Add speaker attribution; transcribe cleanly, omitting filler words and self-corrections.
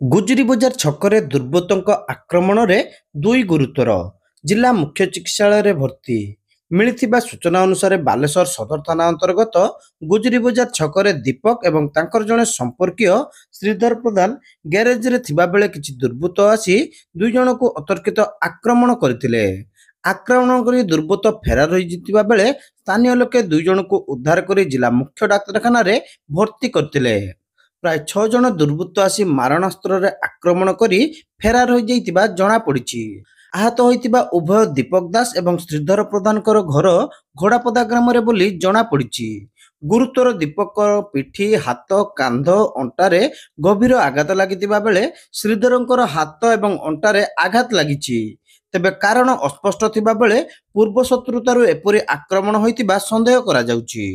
Speaker 1: ଗୁଜୁରୀ ବଜାର ଛକରେ ଦୁର୍ବୃତ୍ତଙ୍କ ଆକ୍ରମଣରେ ଦୁଇ ଗୁରୁତର, ଜିଲ୍ଲା ମୁଖ୍ୟ ଚିକିତ୍ସାଳୟରେ ଭର୍ତ୍ତି। ମିଳିଥିବା ସୂଚନା ଅନୁସାରେ ବାଲେଶ୍ୱର ସଦର ଥାନା ଅନ୍ତର୍ଗତ ଗୁଜୁରୀ ବଜାର ଛକରେ ଦୀପକ ଏବଂ ତାଙ୍କର ଜଣେ ସମ୍ପର୍କୀୟ ଶ୍ରୀଧର ପ୍ରଧାନ ଗ୍ୟାରେଜରେ ଥିବାବେଳେ କିଛି ଦୁର୍ବୃତ୍ତ ଆସି ଦୁଇ ଜଣଙ୍କୁ ଅତର୍କିତ ଆକ୍ରମଣ କରିଥିଲେ। ଆକ୍ରମଣ କରି ଦୁର୍ବୃତ୍ତ ଫେରାର ହୋଇଥିବା ବେଳେ ସ୍ଥାନୀୟ ଲୋକେ ଦୁଇ ଜଣଙ୍କୁ ଉଦ୍ଧାର କରି ଜିଲ୍ଲା ମୁଖ୍ୟ ଡାକ୍ତରଖାନାରେ ଭର୍ତ୍ତି କରିଥିଲେ। ପ୍ରାୟ 6 ଜଣ ଦୁର୍ବୃତ୍ତ ଆସି ମାରଣାସ୍ତ୍ରରେ ଆକ୍ରମଣ କରି ଫେରାର ହୋଇଯାଇଥିବା ଜଣାପଡ଼ିଛି। ଆହତ ହୋଇଥିବା ଉଭୟ ଦୀପକ ଦାସ ଏବଂ ଶ୍ରୀଧର ପ୍ରଧାନଙ୍କର ଘର ଘୋଡ଼ାପଦା ଗ୍ରାମରେ ବୋଲି ଜଣାପଡ଼ିଛି। ଗୁରୁତର ଦୀପକର ପିଠି, ହାତ, କାନ୍ଧ, ଅଣ୍ଟାରେ ଗଭୀର ଆଘାତ ଲାଗିଥିବା ବେଳେ ଶ୍ରୀଧରଙ୍କର ହାତ ଏବଂ ଅଣ୍ଟାରେ ଆଘାତ ଲାଗିଛି। ତେବେ କାରଣ ଅସ୍ପଷ୍ଟ ଥିବା ବେଳେ ପୂର୍ବ ଶତ୍ରୁତାରୁ ଏପରି ଆକ୍ରମଣ ହୋଇଥିବା ସନ୍ଦେହ କରାଯାଉଛି।